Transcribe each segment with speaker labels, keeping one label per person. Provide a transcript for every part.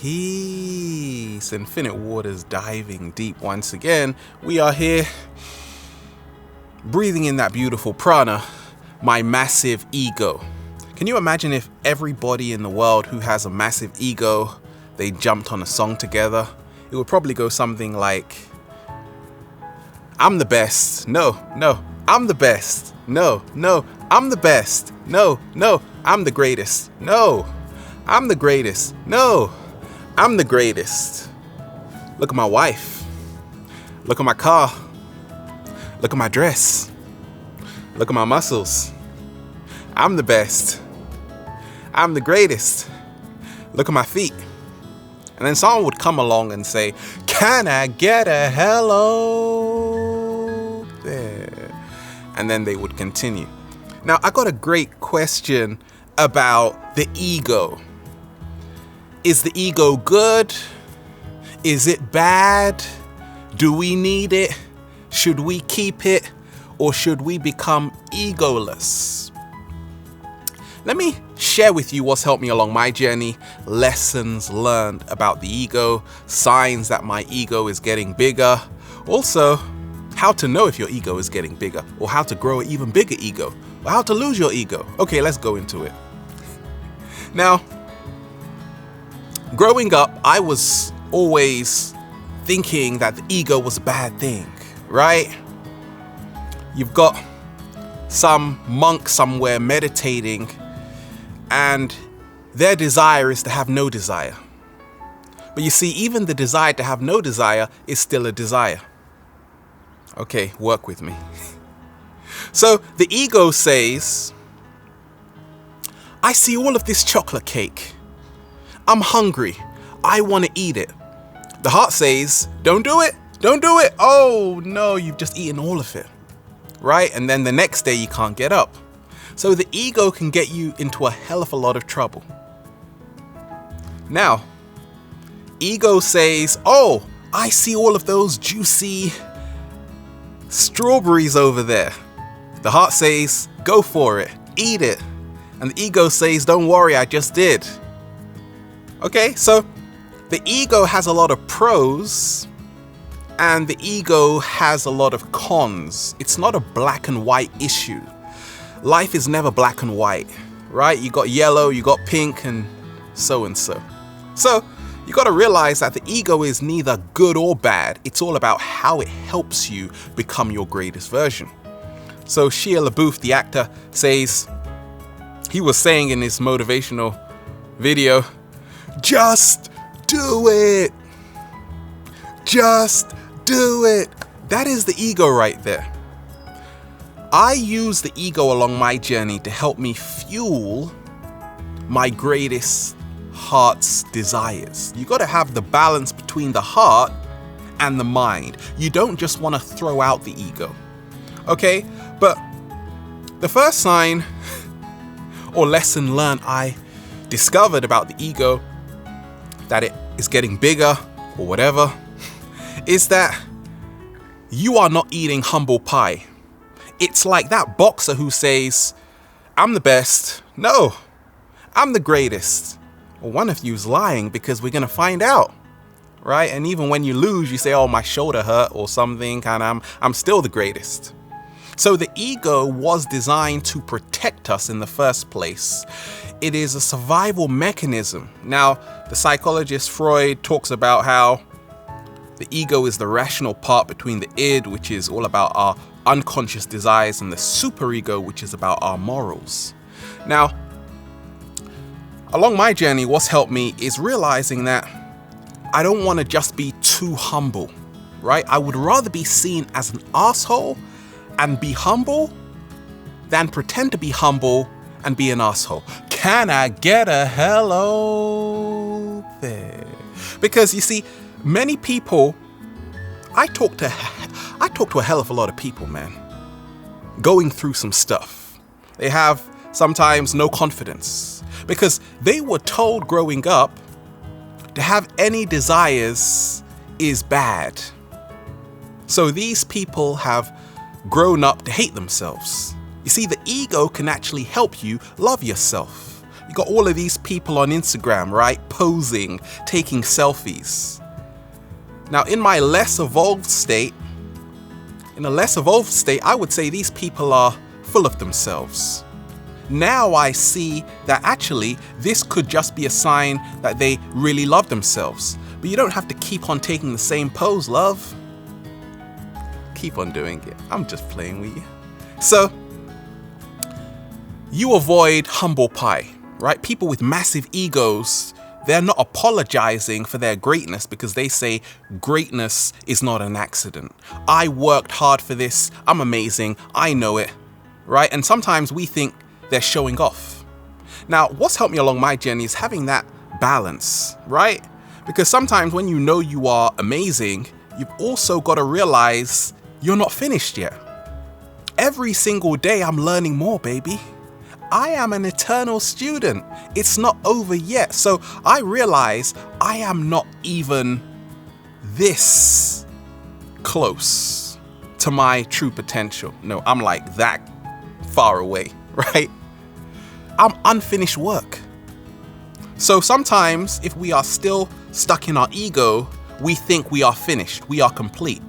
Speaker 1: Peace. Infinite waters diving deep once again. We are here breathing in that beautiful prana, my massive ego. Can you imagine if everybody in the world who has a massive ego, they jumped on a song together? It would probably go something like, I'm the best. No, I'm the best. No, I'm the best. No, I'm the greatest. No, I'm the greatest. No, I'm the greatest. Look at my wife. Look at my car. Look at my dress. Look at my muscles. I'm the best. I'm the greatest. Look at my feet. And then someone would come along and say, can I get a hello there? And then they would continue. Now, I got a great question about the ego. Is the ego good? Is it bad? Do we need it? Should we keep it? Or should we become egoless? Let me share with you what's helped me along my journey, lessons learned about the ego, signs that my ego is getting bigger, also how to know if your ego is getting bigger, or how to grow an even bigger ego, or how to lose your ego. Okay, let's go into it. Now, growing up, I was always thinking that the ego was a bad thing, right? You've got some monk somewhere meditating, and their desire is to have no desire. But you see, even the desire to have no desire is still a desire. Okay, work with me. So the ego says, I see all of this chocolate cake. I'm hungry. I want to eat it. The heart says, don't do it. Don't do it. Oh no, you've just eaten all of it. Right? And then the next day you can't get up. So the ego can get you into a hell of a lot of trouble. Now, ego says, oh, I see all of those juicy strawberries over there. The heart says, go for it, eat it. And the ego says, don't worry, I just did. Okay, so the ego has a lot of pros and the ego has a lot of cons. It's not a black and white issue. Life is never black and white, right? You got yellow, you got pink, and so. So you got to realize that the ego is neither good or bad. It's all about how it helps you become your greatest version. So Shia LaBeouf, the actor, says, he was saying in his motivational video, just do it. Just do it. That is the ego right there. I use the ego along my journey to help me fuel my greatest heart's desires. You got to have the balance between the heart and the mind. You don't just want to throw out the ego. Okay? But the first sign or lesson learned I discovered about the ego, that it is getting bigger or whatever, is that you are not eating humble pie. It's like that boxer who says, I'm the best. No, I'm the greatest. Well, one of you is lying because we're going to find out, right? And even when you lose, you say, oh, my shoulder hurt or something, and I'm still the greatest. So the ego was designed to protect us in the first place. It is a survival mechanism. Now, the psychologist Freud talks about how the ego is the rational part between the id, which is all about our unconscious desires, and the superego, which is about our morals. Now, along my journey, what's helped me is realizing that I don't want to just be too humble, right? I would rather be seen as an asshole and be humble than pretend to be humble and be an asshole. Can I get a hello there? Because you see, many people, I talk to a hell of a lot of people, man, going through some stuff. They have sometimes no confidence because they were told growing up to have any desires is bad. So these people have grown up to hate themselves. You see, the ego can actually help you love yourself. You You got all of these people on Instagram, right? Posing, taking selfies. Now, in my less evolved state, I would say these people are full of themselves. Now I see that actually this could just be a sign that they really love themselves. But you don't have to keep on taking the same pose, love. Keep on doing it. I'm just playing with you. So, you avoid humble pie, right? People with massive egos, they're not apologizing for their greatness because they say greatness is not an accident. I worked hard for this. I'm amazing. I know it, right? And sometimes we think they're showing off. Now, what's helped me along my journey is having that balance, right? Because sometimes when you know you are amazing, you've also got to realize you're not finished yet. Every single day I'm learning more, baby. I am an eternal student. It's not over yet. So I realize I am not even this close to my true potential. No, I'm like that far away, right? I'm unfinished work. So sometimes if we are still stuck in our ego, we think we are finished, we are complete.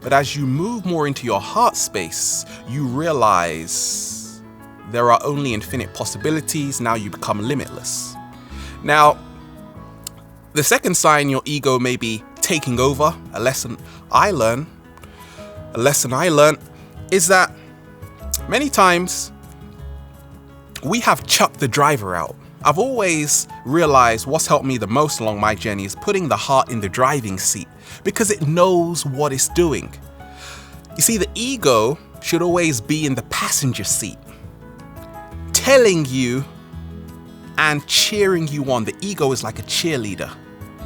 Speaker 1: But as you move more into your heart space, you realize there are only infinite possibilities. Now you become limitless. Now, the second sign your ego may be taking over, a lesson I learned is that many times we have chucked the driver out. I've always realized what's helped me the most along my journey is putting the heart in the driving seat because it knows what it's doing. You see, the ego should always be in the passenger seat, telling you and cheering you on. The ego is like a cheerleader.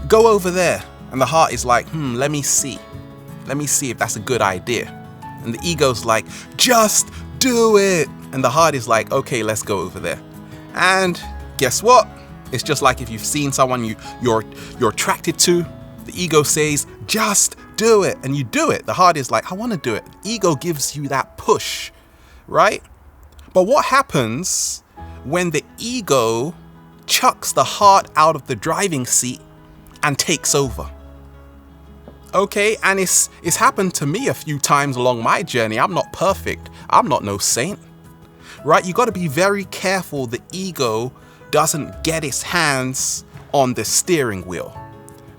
Speaker 1: Go over there. And the heart is like, let me see. Let me see if that's a good idea. And the ego's like, just do it. And the heart is like, okay, let's go over there. And guess what? It's just like if you've seen someone you're attracted to, the ego says, just do it. And you do it. The heart is like, I want to do it. The ego gives you that push, right? But what happens when the ego chucks the heart out of the driving seat and takes over? Okay, and it's happened to me a few times along my journey. I'm not perfect. I'm not no saint, right? You got to be very careful the ego doesn't get its hands on the steering wheel.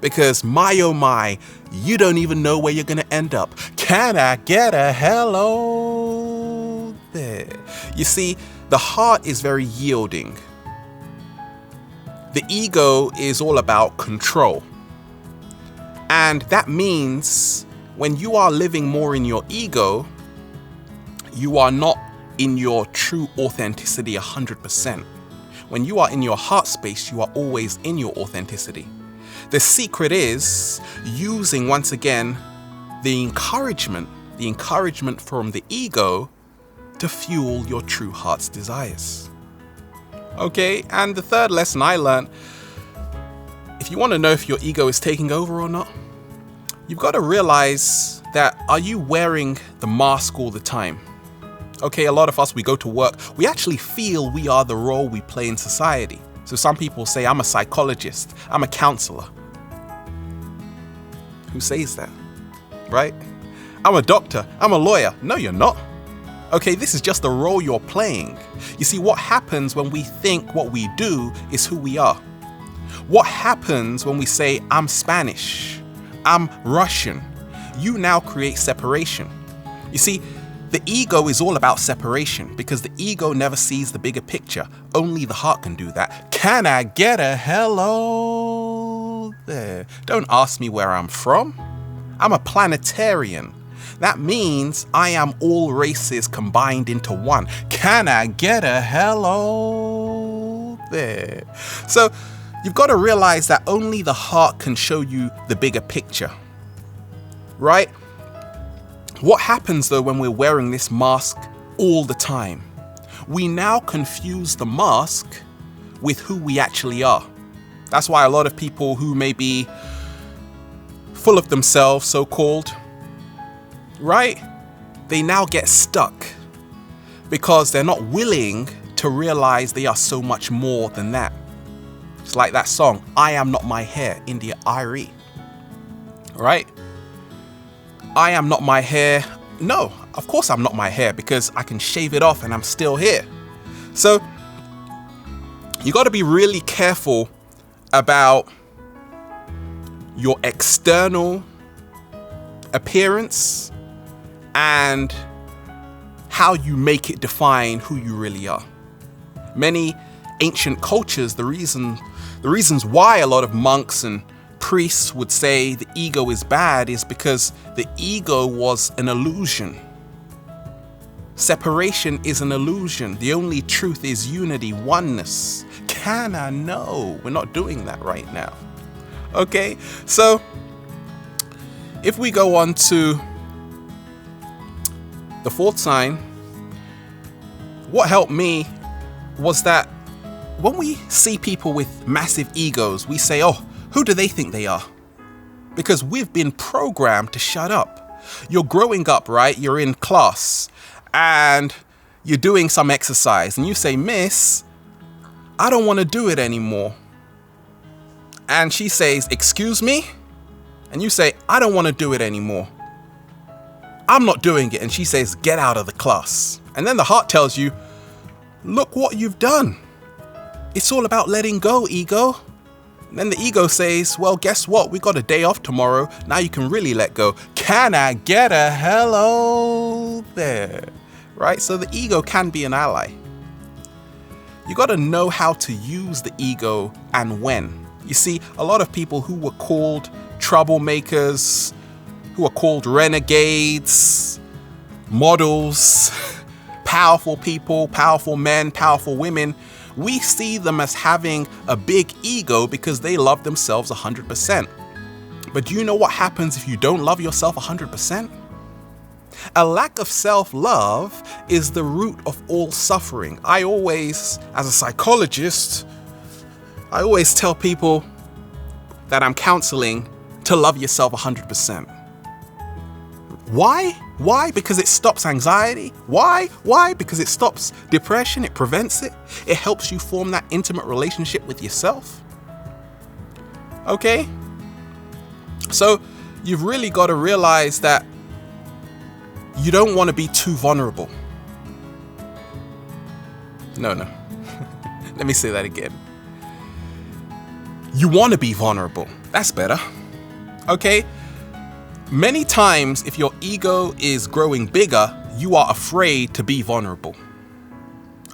Speaker 1: Because my oh my, you don't even know where you're going to end up. Can I get a hello there? You see, the heart is very yielding. The ego is all about control. And that means when you are living more in your ego, you are not in your true authenticity 100%. When you are in your heart space, you are always in your authenticity. The secret is using, once again, the encouragement from the ego to fuel your true heart's desires. Okay, and the third lesson I learned, if you want to know if your ego is taking over or not, you've got to realize that, are you wearing the mask all the time? Okay, a lot of us, we go to work, we actually feel we are the role we play in society. So some people say, I'm a psychologist, I'm a counselor. Who says that, right? I'm a doctor, I'm a lawyer. No, you're not. Okay, this is just the role you're playing. You see, what happens when we think what we do is who we are? What happens when we say, I'm Spanish, I'm Russian? You now create separation. You see, the ego is all about separation because the ego never sees the bigger picture. Only the heart can do that. Can I get a hello there? Don't ask me where I'm from. I'm a planetarian. That means I am all races combined into one. Can I get a hello there? So you've got to realize that only the heart can show you the bigger picture, right? What happens though when we're wearing this mask all the time? We now confuse the mask with who we actually are. That's why a lot of people who may be full of themselves, so-called, right? They now get stuck because they're not willing to realize they are so much more than that. It's like that song, I Am Not My Hair, India Irie. Right? I am not my hair. No, of course I'm not my hair, because I can shave it off and I'm still here. So you got to be really careful about your external appearance and how you make it define who you really are. Many ancient cultures, the reasons why a lot of monks and priests would say the ego is bad is because the ego was an illusion. Separation is an illusion. The only truth is unity, oneness. Can I know? We're not doing that right now. Okay, so if we go on to the fourth sign, what helped me was that when we see people with massive egos, we say, oh, who do they think they are? Because we've been programmed to shut up. You're growing up, right? You're in class and you're doing some exercise and you say, Miss, I don't want to do it anymore. And she says, excuse me? And you say, I don't want to do it anymore. I'm not doing it. And she says, get out of the class. And then the heart tells you, look what you've done. It's all about letting go, ego. And then the ego says, well, guess what? We got a day off tomorrow. Now you can really let go. Can I get a hello there? Right? So the ego can be an ally. You got to know how to use the ego and when. You see, a lot of people who were called troublemakers, who are called renegades, models, powerful people, powerful men, powerful women, we see them as having a big ego because they love themselves 100%. But do you know what happens if you don't love yourself 100%? A lack of self-love is the root of all suffering. I always, as a psychologist, I always tell people that I'm counseling to love yourself 100%. Why? Why? Because it stops anxiety. Why? Why? Because it stops depression. It prevents it. It helps you form that intimate relationship with yourself. Okay? So you've really got to realize that you don't want to be too vulnerable. No. Let me say that again. You want to be vulnerable. That's better. Okay? Many times, if your ego is growing bigger, you are afraid to be vulnerable.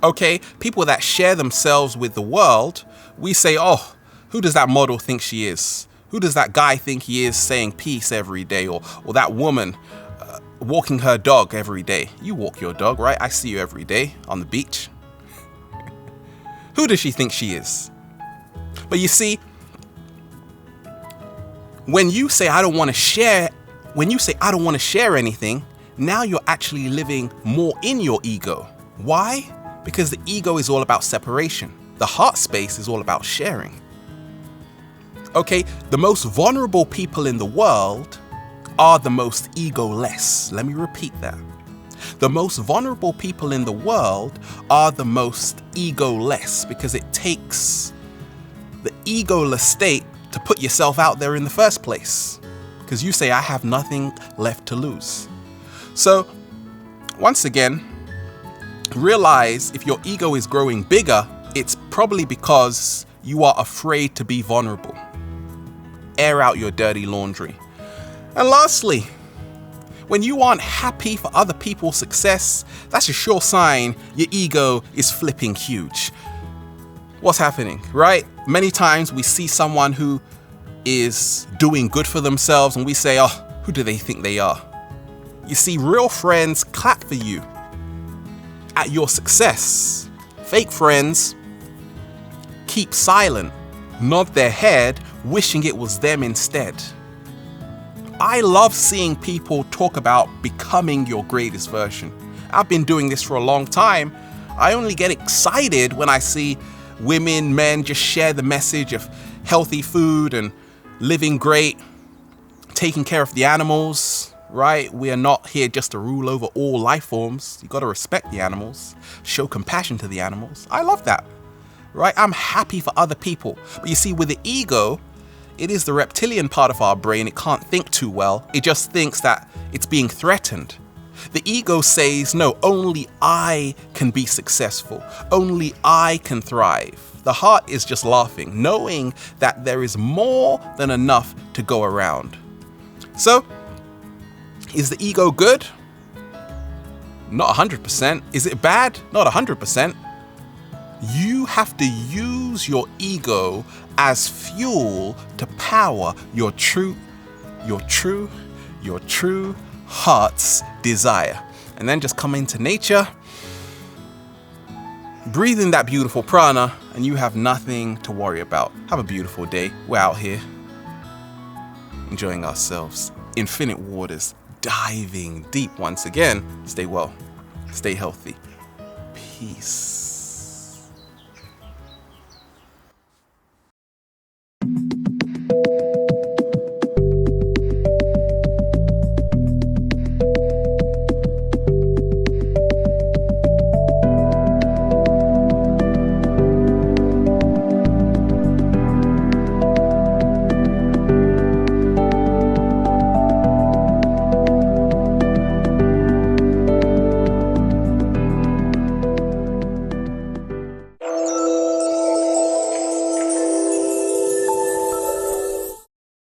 Speaker 1: Okay? People that share themselves with the world, we say, oh, who does that model think she is? Who does that guy think he is saying peace every day? Or that woman walking her dog every day? You walk your dog, right? I see you every day on the beach. Who does she think she is? But you see, when you say I don't want to share anything, now you're actually living more in your ego. Why? Because the ego is all about separation. The heart space is all about sharing. Okay, the most vulnerable people in the world are the most egoless. Let me repeat that. The most vulnerable people in the world are the most egoless, because it takes the egoless state to put yourself out there in the first place, because you say, I have nothing left to lose. So once again, realize if your ego is growing bigger, it's probably because you are afraid to be vulnerable. Air out your dirty laundry. And lastly, when you aren't happy for other people's success, that's a sure sign your ego is flipping huge. What's happening, right? Many times we see someone who is doing good for themselves and we say, oh, who do they think they are? You see, real friends clap for you at your success. Fake friends keep silent, nod their head, wishing it was them instead. I love seeing people talk about becoming your greatest version. I've been doing this for a long time. I only get excited when I see women, men just share the message of healthy food and living great, taking care of the animals, right? We are not here just to rule over all life forms. You got to respect the animals, show compassion to the animals. I love that, right? I'm happy for other people. But you see, with the ego, it is the reptilian part of our brain. It can't think too well. It just thinks that it's being threatened. The ego says, no, only I can be successful. Only I can thrive. The heart is just laughing, knowing that there is more than enough to go around. So, is the ego good? Not 100%. Is it bad? Not 100%. You have to use your ego as fuel to power your true heart's desire. And then just come into nature, breathe in that beautiful prana, and you have nothing to worry about. Have a beautiful day. We're out here enjoying ourselves. Infinite waters, diving deep once again. Stay well, stay healthy. Peace.